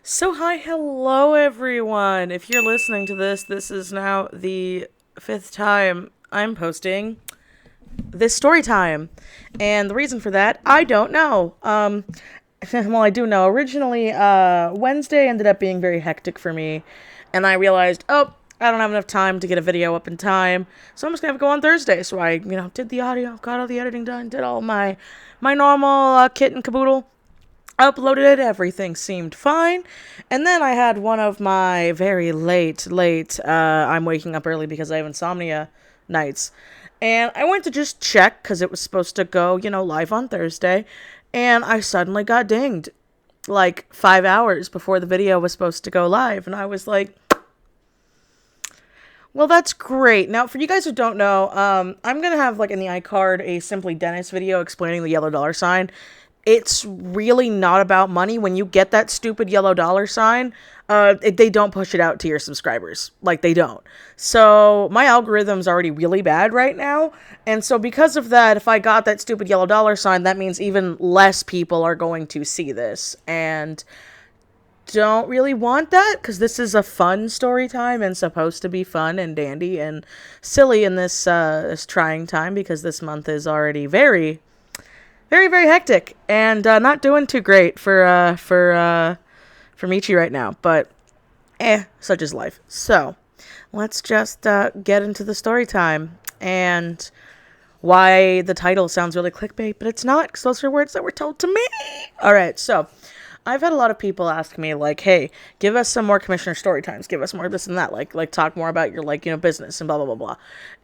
Hello everyone. If you're listening to this, this is now the fifth time I'm posting this story time. And the reason for that, I don't know. Well, I do know. Originally, Wednesday ended up being very hectic for me, and I realized, oh, I don't have enough time to get a video up in time, so I'm just gonna have to go on Thursday. So I, did the audio, got all the editing done, did all my normal kit and caboodle, uploaded it, everything seemed fine. And then I had one of my very late, I'm waking up early because I have insomnia nights. And I went to just check because it was supposed to go, live on Thursday. And I suddenly got dinged like 5 hours before the video was supposed to go live. And I was like, well, that's great. Now, for you guys who don't know, I'm going to have, like, in the iCard, a Simply Dennis video explaining the yellow dollar sign. It's really not about money. When you get that stupid yellow dollar sign, they don't push it out to your subscribers. Like, they don't. So, my algorithm's already really bad right now. And so, because of that, if I got that stupid yellow dollar sign, that means even less people are going to see this. And don't really want that because this is a fun story time and supposed to be fun and dandy and silly in this trying time, because this month is already very hectic and not doing too great for Michi right now. But such is life. So let's just get into the story time and why the title sounds really clickbait, but it's not, because those are words that were told to me. All right, so I've had a lot of people ask me, like, hey, give us some more commissioner story times, give us more this and that, like talk more about your, business and blah blah blah blah.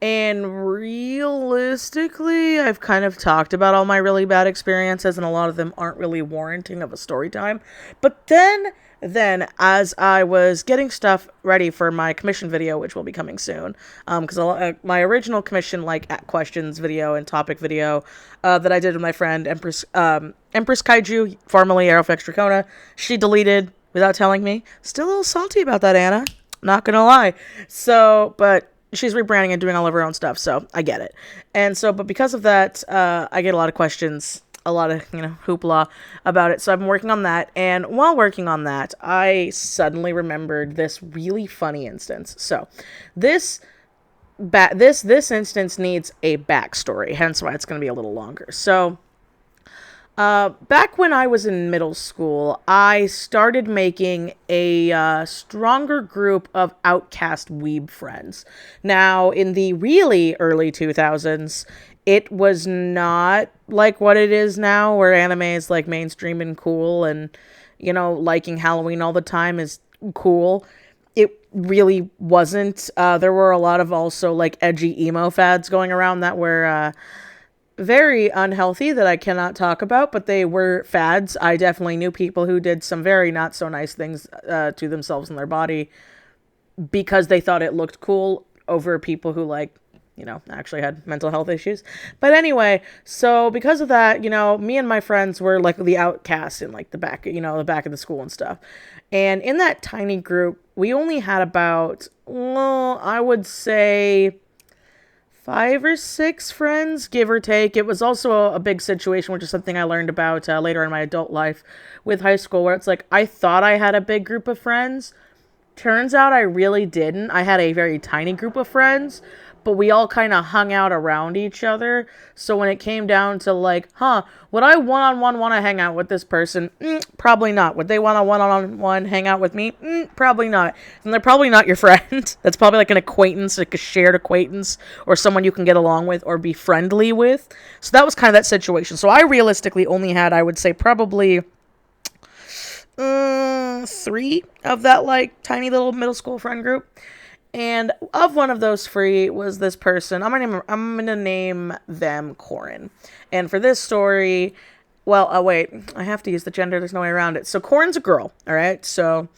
And realistically, I've kind of talked about all my really bad experiences, and a lot of them aren't really warranting of a story time. But then as I was getting stuff ready for my commission video, which will be coming soon, because my original commission, like, at questions video and topic video that I did with my friend Empress Kaiju, formerly Aeroflex Dracona, she deleted without telling me. Still a little salty about that, Anna, not gonna lie. So, but she's rebranding and doing all of her own stuff, so I get it. And so, but because of that, I get a lot of questions, a lot of, hoopla about it. So I've been working on that. And while working on that, I suddenly remembered this really funny instance. So this instance needs a backstory, hence why it's going to be a little longer. So back when I was in middle school, I started making a stronger group of outcast weeb friends. Now, in the really early 2000s, it was not like what it is now, where anime is, like, mainstream and cool, and, liking Halloween all the time is cool. It really wasn't. There were a lot of also, like, edgy emo fads going around that were very unhealthy that I cannot talk about, but they were fads. I definitely knew people who did some very not so nice things to themselves and their body because they thought it looked cool, over people who, like, actually had mental health issues. But anyway, so because of that, me and my friends were, like, the outcasts in, like, the back of the school and stuff. And in that tiny group, we only had about, well, I would say 5 or 6 friends, give or take. It was also a big situation, which is something I learned about later in my adult life with high school, where it's like, I thought I had a big group of friends. Turns out I really didn't. I had a very tiny group of friends, but we all kind of hung out around each other. So when it came down to, like, would I one-on-one want to hang out with this person? Probably not. Would they want to one-on-one hang out with me? Probably not. And they're probably not your friend. That's probably like an acquaintance, like a shared acquaintance, or someone you can get along with or be friendly with. So that was kind of that situation. So I realistically only had, I would say, probably 3 of that, like, tiny little middle school friend group. And of one of those 3 was this person. I'm gonna name them Corin. And for this story, well, wait, I have to use the gender. There's no way around it. So Corin's a girl. All right. So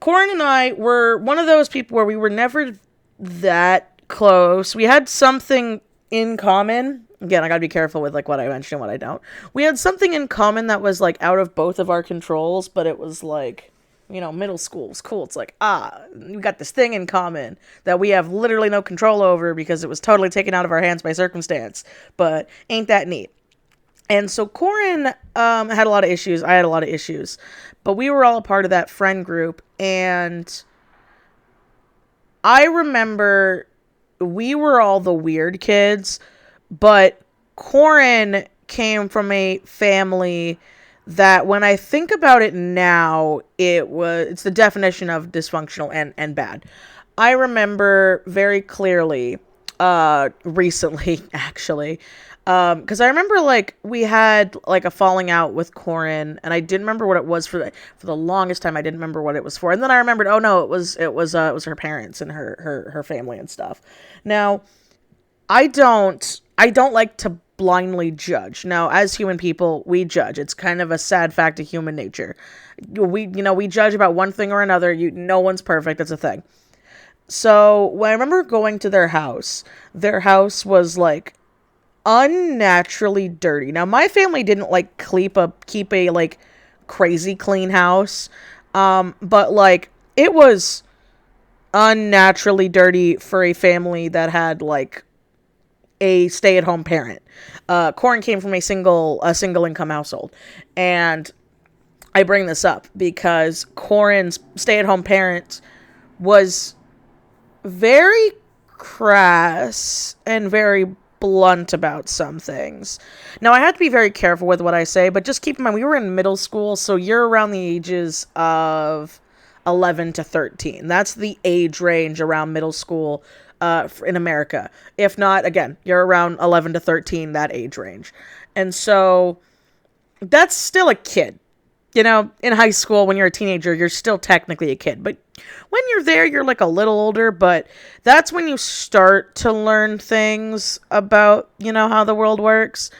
Corin and I were one of those people where we were never that close. We had something in common. Again, I gotta be careful with, like, what I mention and what I don't. We had something in common that was, like, out of both of our controls, but it was like, middle school was cool. It's like, we got this thing in common that we have literally no control over because it was totally taken out of our hands by circumstance. But ain't that neat? And so Corin had a lot of issues. I had a lot of issues. But we were all a part of that friend group. And I remember we were all the weird kids, but Corin came from a family that, when I think about it now, it's the definition of dysfunctional and bad. I remember very clearly recently, actually, because I remember, like, we had like a falling out with Corin, and I didn't remember what it was for the longest time. I didn't remember what it was for, and then I remembered, oh no, it was her parents and her family and stuff. Now, I don't like to blindly judge. Now, as human people, we judge. It's kind of a sad fact of human nature. We judge about one thing or another. No one's perfect. It's a thing. So when I remember going to their house was like unnaturally dirty. Now, my family didn't like keep a like crazy clean house, but like it was unnaturally dirty for a family that had like a stay-at-home parent. Corin came from a single income household, and I bring this up because Corin's stay-at-home parent was very crass and very blunt about some things. Now, I have to be very careful with what I say, but just keep in mind, we were in middle school, so you're around the ages of 11 to 13. That's the age range around middle school in America. If not, again, you're around 11 to 13, that age range. And so that's still a kid. In high school, when you're a teenager, you're still technically a kid. But when you're there, you're like a little older. But that's when you start to learn things about, how the world works.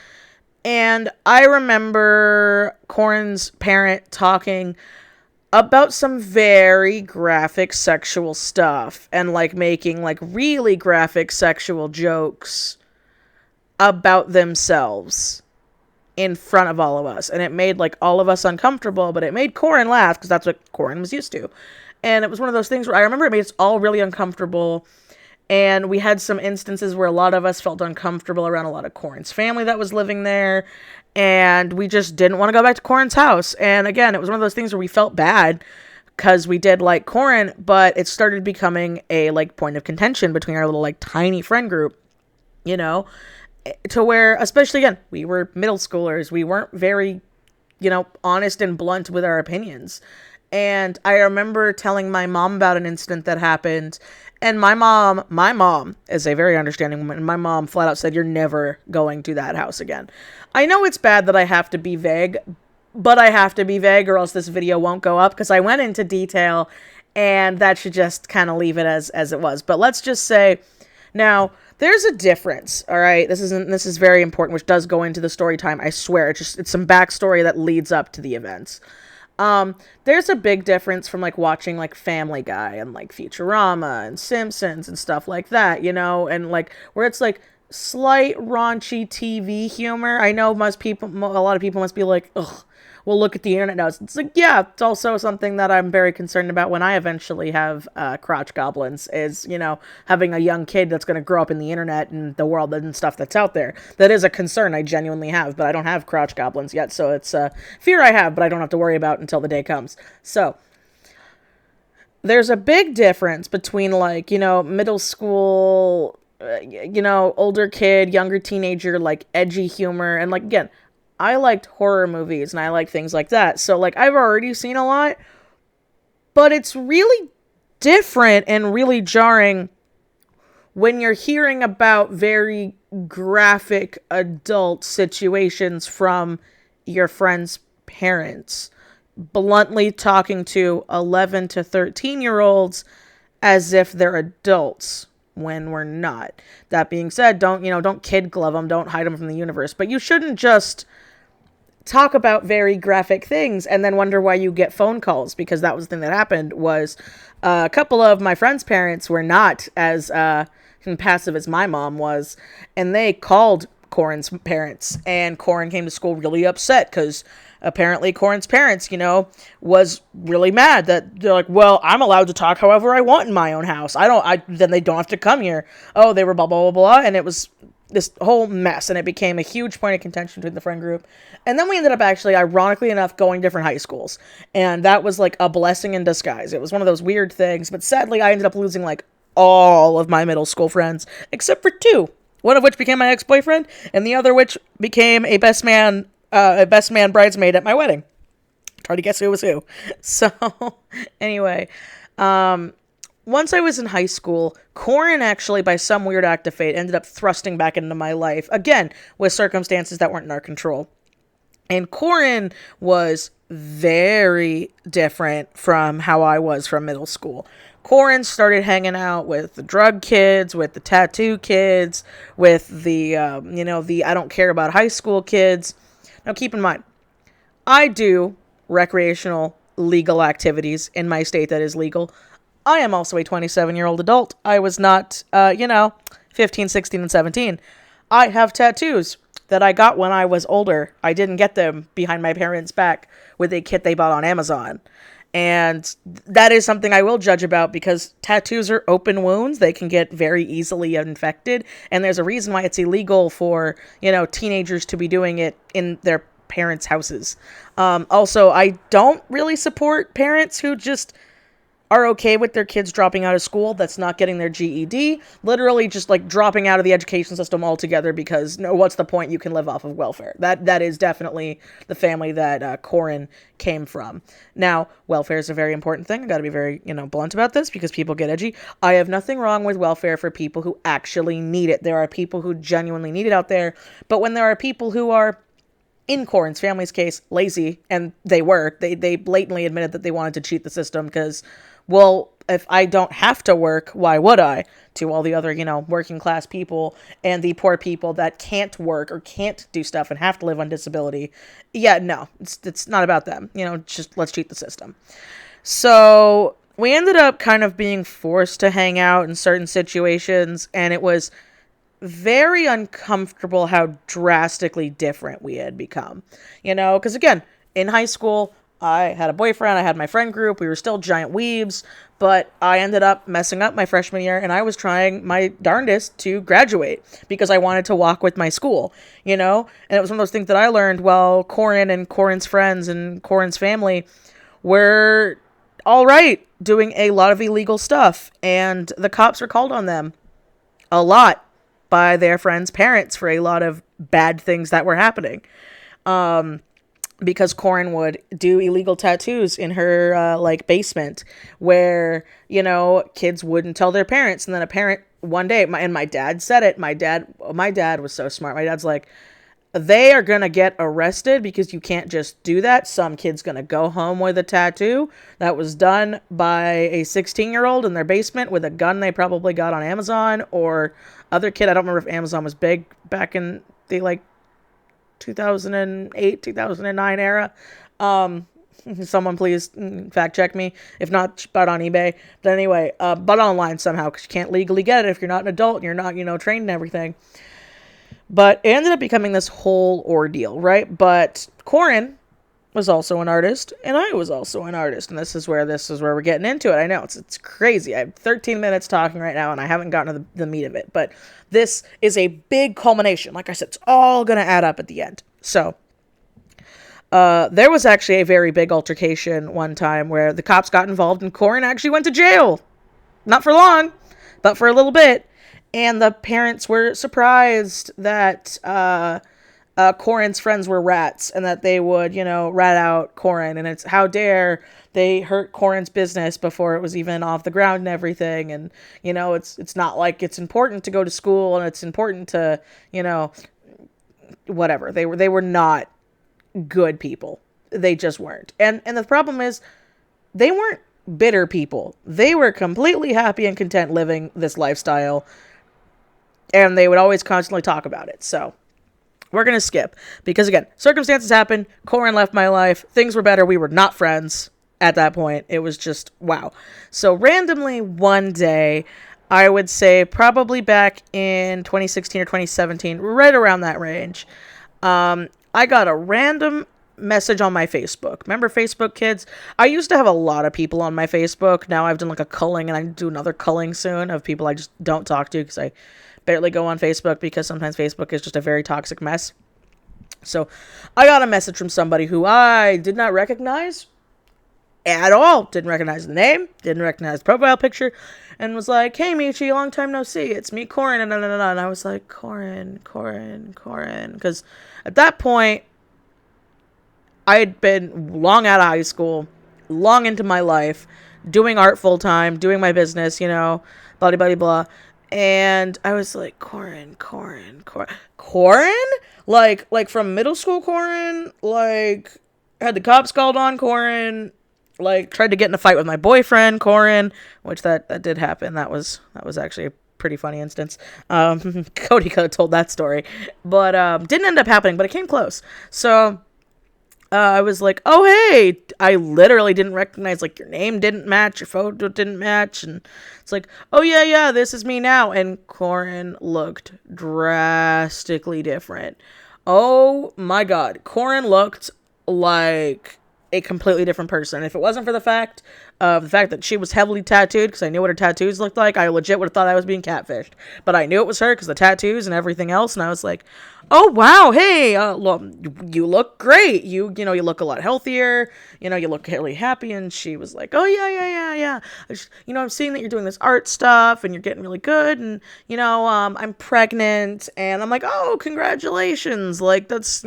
And I remember Corin's parent talking about some very graphic sexual stuff and like making like really graphic sexual jokes about themselves in front of all of us, and it made like all of us uncomfortable, but it made Corin laugh because that's what Corin was used to. And it was one of those things where I remember it made us all really uncomfortable, and we had some instances where a lot of us felt uncomfortable around a lot of Corin's family that was living there, and we just didn't want to go back to Corin's house. And again, it was one of those things where we felt bad because we did like Corin, but it started becoming a like point of contention between our little like tiny friend group, to where, especially again, we were middle schoolers. We weren't very, honest and blunt with our opinions. And I remember telling my mom about an incident that happened. And my mom is a very understanding woman. And my mom flat out said, "You're never going to that house again." I know it's bad that I have to be vague, but I have to be vague or else this video won't go up because I went into detail, and that should just kind of leave it as it was. But let's just say, now, there's a difference, all right? This is very important, which does go into the story time. I swear, it's some backstory that leads up to the events. There's a big difference from like watching like Family Guy and like Futurama and Simpsons and stuff like that, and like where it's like slight raunchy TV humor. I know a lot of people must be like, ugh. Well, look at the internet now. It's like, yeah, it's also something that I'm very concerned about when I eventually have crotch goblins is, having a young kid that's going to grow up in the internet and the world and stuff that's out there. That is a concern I genuinely have, but I don't have crotch goblins yet. So it's a fear I have, but I don't have to worry about until the day comes. So there's a big difference between like, middle school, older kid, younger teenager, like edgy humor. And like, again, I liked horror movies and I like things like that. So like I've already seen a lot, but it's really different and really jarring when you're hearing about very graphic adult situations from your friends' parents, bluntly talking to 11 to 13-year-olds as if they're adults when we're not. That being said, don't kid glove them, don't hide them from the universe, but you shouldn't just talk about very graphic things and then wonder why you get phone calls, because that was the thing that happened. Was a couple of my friends' parents were not as passive as my mom was, and they called Corin's parents, and Corin came to school really upset because apparently Corin's parents, was really mad that they're like, well, I'm allowed to talk however I want in my own house. Then they don't have to come here. Oh, they were blah, blah, blah, blah. And it was this whole mess, and it became a huge point of contention between the friend group. And then we ended up actually, ironically enough, going different high schools, and that was like a blessing in disguise. It was one of those weird things, but sadly I ended up losing like all of my middle school friends except for two, one of which became my ex-boyfriend, and the other which became a best man bridesmaid at my wedding. Try to guess who was who. So anyway, once I was in high school, Corin actually, by some weird act of fate, ended up thrusting back into my life, again, with circumstances that weren't in our control. And Corin was very different from how I was from middle school. Corin started hanging out with the drug kids, with the tattoo kids, with the I don't care about high school kids. Now keep in mind, I do recreational legal activities in my state that is legal. I am also a 27-year-old adult. I was not, 15, 16, and 17. I have tattoos that I got when I was older. I didn't get them behind my parents' back with a kit they bought on Amazon. And that is something I will judge about, because tattoos are open wounds. They can get very easily infected. And there's a reason why it's illegal for, teenagers to be doing it in their parents' houses. Also, I don't really support parents who just are okay with their kids dropping out of school that's not getting their GED, literally just like dropping out of the education system altogether, because what's the point? You can live off of welfare. That is definitely the family that Corin came from. Now, welfare is a very important thing. I got to be very, blunt about this, because people get edgy. I have nothing wrong with welfare for people who actually need it. There are people who genuinely need it out there, but when there are people who are, in Corin's family's case, lazy, and they blatantly admitted that they wanted to cheat the system because, well, if I don't have to work, why would I? To all the other, working class people and the poor people that can't work or can't do stuff and have to live on disability. Yeah, no, it's not about them. Just let's cheat the system. So we ended up kind of being forced to hang out in certain situations, and it was very uncomfortable how drastically different we had become. Because again, in high school, I had a boyfriend, I had my friend group, we were still giant weebs, but I ended up messing up my freshman year, and I was trying my darndest to graduate because I wanted to walk with my school, and it was one of those things that I learned while Corin and Corin's friends and Corin's family were all right doing a lot of illegal stuff, and the cops were called on them a lot by their friends' parents for a lot of bad things that were happening. Because Corin would do illegal tattoos in her, basement where, kids wouldn't tell their parents. And then a parent one day, my dad said it. My dad was so smart. My dad's like, they are going to get arrested because you can't just do that. Some kid's going to go home with a tattoo that was done by a 16-year-old in their basement with a gun they probably got on Amazon or other kid. I don't remember if Amazon was big back in the, 2008, 2009 era. Someone please fact check me. If not, bought on eBay. But anyway, but online somehow, because you can't legally get it if you're not an adult and you're not, trained and everything. But it ended up becoming this whole ordeal, right? But Corin was also an artist, and I was also an artist, and this is where we're getting into it. I know it's crazy. I have 13 minutes talking right now, and I haven't gotten to the meat of it, but this is a big culmination. Like I said, it's all gonna add up at the end. So there was actually a very big altercation one time where the cops got involved, and Corin actually went to jail. Not for long, but for a little bit. And the parents were surprised that Corin's friends were rats and that they would, rat out Corin. And it's how dare they hurt Corin's business before it was even off the ground and everything. And, it's not like it's important to go to school and it's important to, whatever. They were not good people. They just weren't. And the problem is they weren't bitter people. They were completely happy and content living this lifestyle. And they would always constantly talk about it. So we're going to skip because, again, circumstances happened. Corin left my life. Things were better. We were not friends at that point. It was just, wow. So randomly one day, I would say probably back in 2016 or 2017, right around that range, I got a random message on my Facebook. Remember Facebook, kids? I used to have a lot of people on my Facebook. Now I've done a culling, and I do another culling soon of people I just don't talk to because I barely go on Facebook because sometimes Facebook is just a very toxic mess. So I got a message from somebody who I did not recognize at all. Didn't recognize the name, didn't recognize the profile picture, and was like, "Hey, Michi, long time no see. It's me, Corin." And I was like, Corin. Because at that point, I had been long out of high school, long into my life, doing art full time, doing my business, blah, blah, blah, blah. And I was like, Corin? Like from middle school Corin? Like, had the cops called on Corin? Like, tried to get in a fight with my boyfriend, Corin, which that did happen. That was actually a pretty funny instance. Cody could have told that story. But didn't end up happening, but it came close. So I was like, oh, hey, I literally didn't recognize, like, your name didn't match, your photo didn't match, and it's like, oh, yeah, this is me now, and Corin looked drastically different. Oh, my God, Corin looked like a completely different person. If it wasn't for the fact that she was heavily tattooed, because I knew what her tattoos looked like, I legit would have thought I was being catfished. But I knew it was her because the tattoos and everything else, and I was like, oh wow, hey, you look great. You look a lot healthier. You look really happy. And she was like, oh yeah. I'm seeing that you're doing this art stuff and you're getting really good. And I'm pregnant. And I'm like, oh, congratulations. Like, that's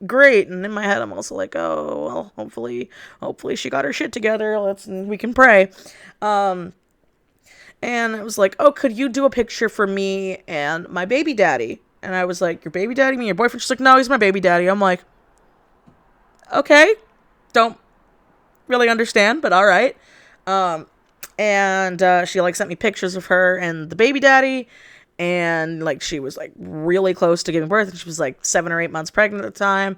great. And in my head, I'm also like, oh, well, hopefully she got her shit together. We can pray. And it was like, oh, could you do a picture for me and my baby daddy? And I was like, your baby daddy? Your boyfriend? She's like, no, he's my baby daddy. I'm like, okay. Don't really understand, but all right. And she sent me pictures of her and the baby daddy. And she was really close to giving birth. And she was 7 or 8 months pregnant at the time.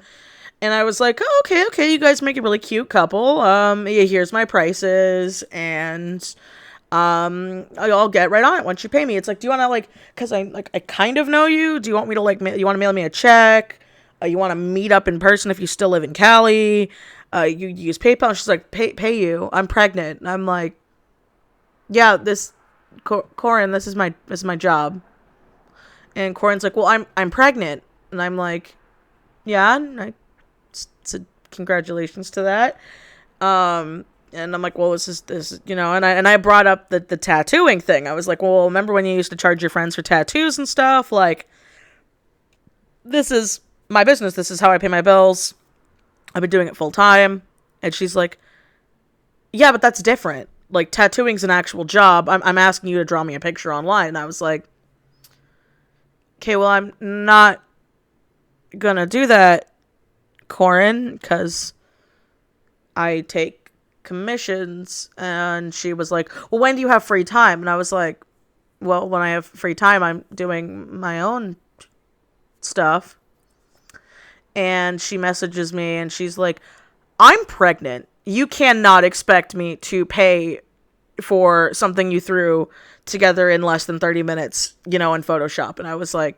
And I was like, oh, okay. You guys make a really cute couple. Here's my prices. And I'll get right on it once you pay me. It's like, do you want to because I kind of know you. Do you want me to you want to mail me a check? You want to meet up in person if you still live in Cali? You use PayPal. And she's like, pay you. I'm pregnant. And I'm like, yeah, Corin, this is my job. And Corin's like, well, I'm pregnant. And I'm like, yeah. And I said, congratulations to that. And I'm like, well, this, and I brought up the tattooing thing. I was like, well, remember when you used to charge your friends for tattoos and stuff? Like, this is my business. This is how I pay my bills. I've been doing it full time. And she's like, yeah, but that's different. Like, tattooing's an actual job. I'm asking you to draw me a picture online. And I was like, okay, well, I'm not gonna do that, Corin, because I take commissions. And she was like, well, when do you have free time? And I was like, well, when I have free time, I'm doing my own stuff. And she messages me and she's like, I'm pregnant. You cannot expect me to pay for something you threw together in less than 30 minutes, in Photoshop. And I was like,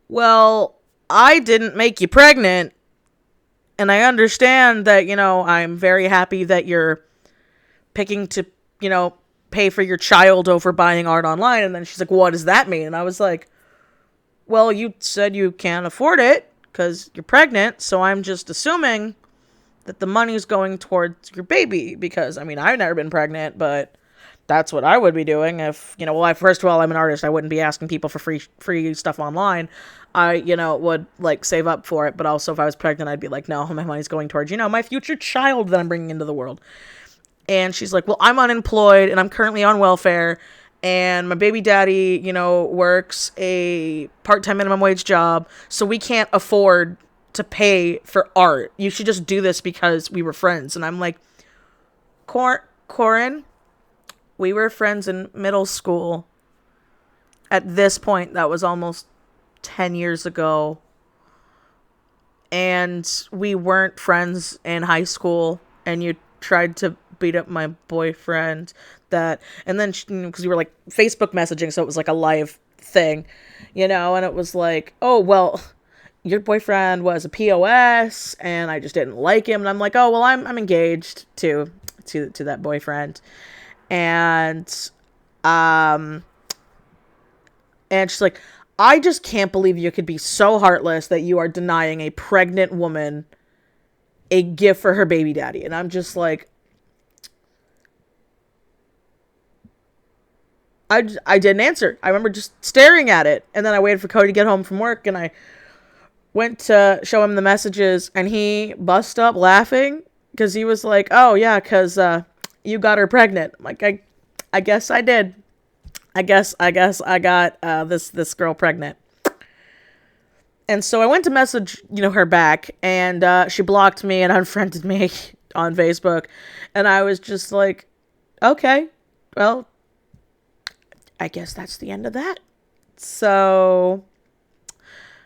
well, I didn't make you pregnant. And I understand that, I'm very happy that you're picking to, pay for your child over buying art online. And then she's like, well, what does that mean? And I was like, well, you said you can't afford it because you're pregnant. So I'm just assuming that the money's going towards your baby because, I've never been pregnant, but that's what I would be doing if, first of all, I'm an artist. I wouldn't be asking people for free stuff online. I, would save up for it. But also if I was pregnant, I'd be like, no, my money's going towards, my future child that I'm bringing into the world. And she's like, well, I'm unemployed and I'm currently on welfare. And my baby daddy, works a part-time minimum wage job. So we can't afford to pay for art. You should just do this because we were friends. And I'm like, Corin, we were friends in middle school. At this point, that was almost 10 years ago. And we weren't friends in high school. And you tried to beat up my boyfriend. And then, because we were Facebook messaging, so it was a live thing, and it was like, oh, well, your boyfriend was a POS, and I just didn't like him. And I'm like, oh, well, I'm engaged to that boyfriend. And, And she's like, I just can't believe you could be so heartless that you are denying a pregnant woman a gift for her baby daddy. And I'm just like, I didn't answer. I remember just staring at it. And then I waited for Cody to get home from work, and I went to show him the messages, and he bust up laughing because he was like, oh, yeah, because you got her pregnant. I'm like, I guess I did. I guess I got this girl pregnant. And so I went to message, her back, and she blocked me and unfriended me on Facebook. And I was just like, okay, well, I guess that's the end of that. So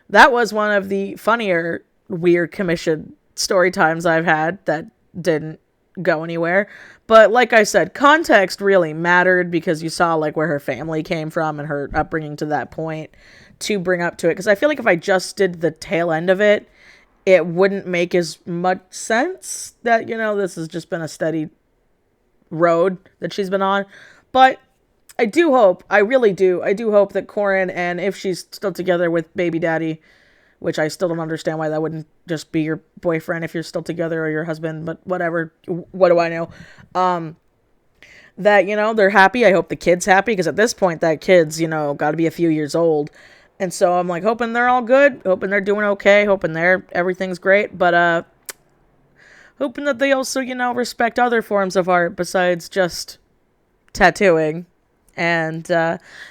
that was one of the funnier weird commission story times I've had that didn't go anywhere. But like I said, context really mattered because you saw like where her family came from and her upbringing to that point to bring up to it. Because I feel like if I just did the tail end of it, it wouldn't make as much sense that, this has just been a steady road that she's been on. But I do hope, I really do, I do hope that Corin, and if she's still together with baby daddy, which I still don't understand why that wouldn't just be your boyfriend if you're still together, or your husband, but whatever, what do I know? That, they're happy. I hope the kid's happy, because at this point, that kid's, got to be a few years old. And so I'm like, hoping they're all good, hoping they're doing okay, hoping everything's great, but hoping that they also, respect other forms of art besides just tattooing. And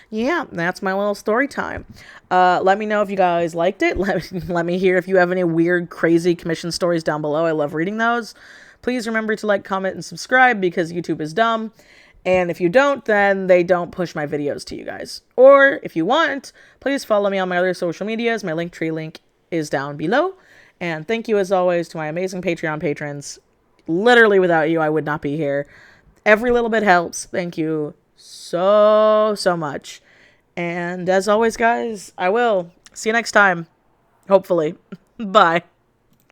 yeah, that's my little story time. Let me know if you guys liked it. Let me hear if you have any weird, crazy commission stories down below. I love reading those. Please remember to like, comment, and subscribe, because YouTube is dumb. And if you don't, then they don't push my videos to you guys. Or if you want, please follow me on my other social medias. My Linktree link is down below. And thank you, as always, to my amazing Patreon patrons. Literally, without you, I would not be here. Every little bit helps. Thank you so much. And as always, guys, I will see you next time, hopefully. Bye.